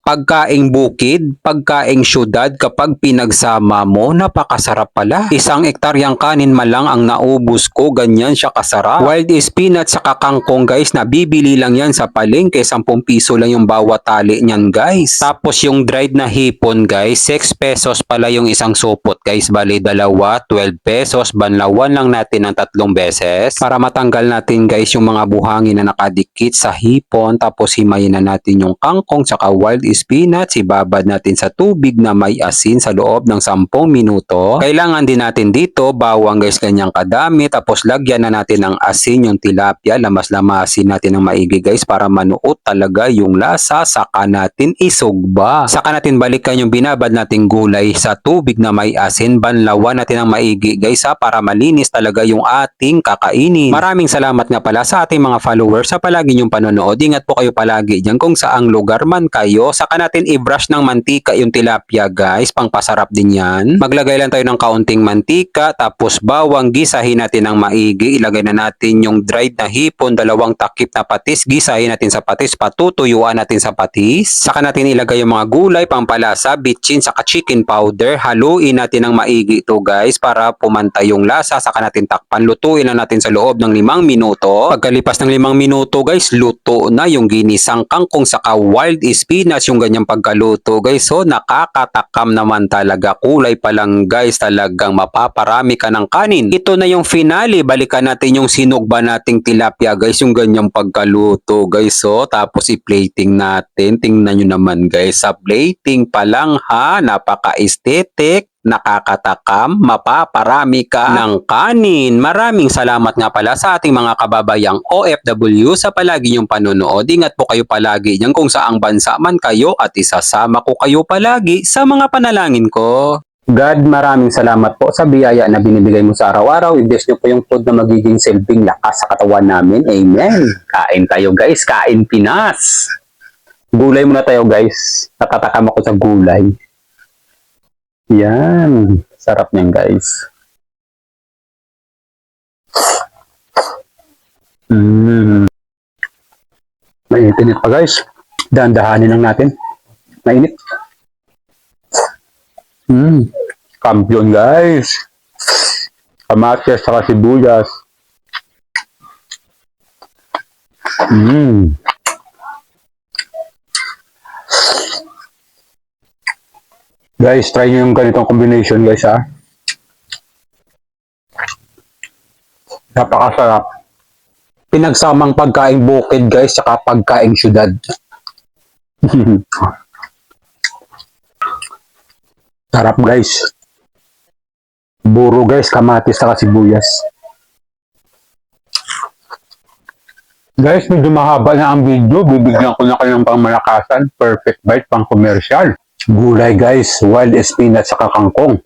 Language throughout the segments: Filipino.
Pagkaing bukid, pagkaing syudad kapag pinagsama mo, napakasarap pala. Isang ektaryang kanin malang ang naubos ko, ganyan siya kasarap. Wild spinach sa kangkong guys, nabibili lang yan sa palengke, 10 piso lang yung bawat tali niyan guys. Tapos yung dried na hipon guys, 6 pesos pala yung isang supot guys, bali dalawa, 12 pesos, banlawan lang natin ng 3 beses para matanggal natin guys yung mga buhangin na nakadikit sa hipon. Tapos himayin na natin yung kangkong tsaka wild spinach, ibabad natin sa tubig na may asin sa loob ng 10 minuto. Kailangan din natin dito bawang guys, ganyang kadami, tapos lagyan na natin ng asin yung tilapia, lamas-lamasin natin ng maigi guys para manuot talaga yung lasa, saka natin isugba. Saka natin balikan yung binabad nating gulay sa tubig na may asin, banlawan natin ng maigi guys para malinis talaga yung ating kakainin. Maraming salamat nga pala sa ating mga followers sa palagi nyong panonood. Ingat po kayo palagi dyan kung saang lugar man kayo. Saka natin i-brush ng mantika yung tilapia guys, pangpasarap din yan. Maglagay lang tayo ng kaunting mantika, tapos bawang, gisahin natin ng maigi. Ilagay na natin yung dried na hipon, 2 takip na patis, gisahin natin sa patis, patutuyuan natin sa patis. Saka natin ilagay yung mga gulay, pampalasa, bitchin, saka chicken powder. Haluin natin ng maigi ito guys para pumantay yung lasa. Saka natin takpan, lutuin na natin sa loob ng 5 minuto. Pagkalipas ng 5 minuto guys, luto na yung ginisang kangkong saka wild spinach, yung ganyang pagkaluto guys. So nakakatakam naman talaga, kulay pa lang guys, talagang mapaparami ka ng kanin. Ito na yung finale, balikan natin yung sinugba nating tilapia guys, yung ganyang pagkaluto guys. So tapos i-plating natin, tingnan nyo naman guys, sa plating pa lang ha, napaka-aesthetic, nakakatakam, mapaparami ka ng kanin. Maraming salamat nga pala sa ating mga kababayang OFW sa palagi niyong panonood. Ingat po kayo palagi dyan kung saang bansa man kayo at isasama ko kayo palagi sa mga panalangin ko. God, maraming salamat po sa biyaya na binibigay mo sa araw-araw. I-bless niyo po yung food na magiging silbing lakas sa katawan namin. Amen. Kain tayo guys, kain Pinas. Gulay muna tayo guys. Natatakam ako sa gulay. Yan. Sarap niyan guys. Mainit pa guys. Dahan-dahanin lang natin. Mainit. Kampiyon guys. Kamatis saka sibuyas. Guys, try nyo yung ganitong combination guys ha. Napakasarap. Pinagsamang pagkaing bukid guys, saka pagkaing syudad. Sarap guys. Buro guys, kamatis saka sibuyas. Guys, medyo mahaba na ang video. Bibigyan ko na kayo ng pangmalakasan. Perfect bite, pang commercial. Gulay guys, wild spinach saka kangkong.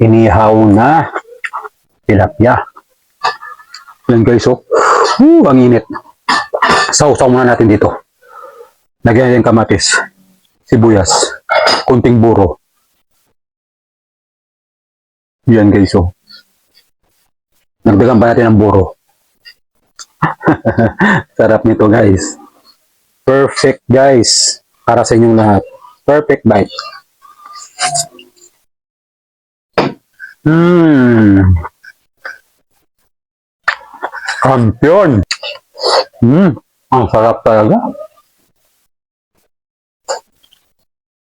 Inihaw na tilapia. Yan guys oh. Ang init. Sausaw muna natin dito. Lagyan natin kamatis, sibuyas, kunting buro. Yan guys oh. Nagdagan pa natin ng buro. Sarap nito guys. Perfect guys. Para sa inyong lahat. Perfect bite. Kampiyon. Ang sarap talaga.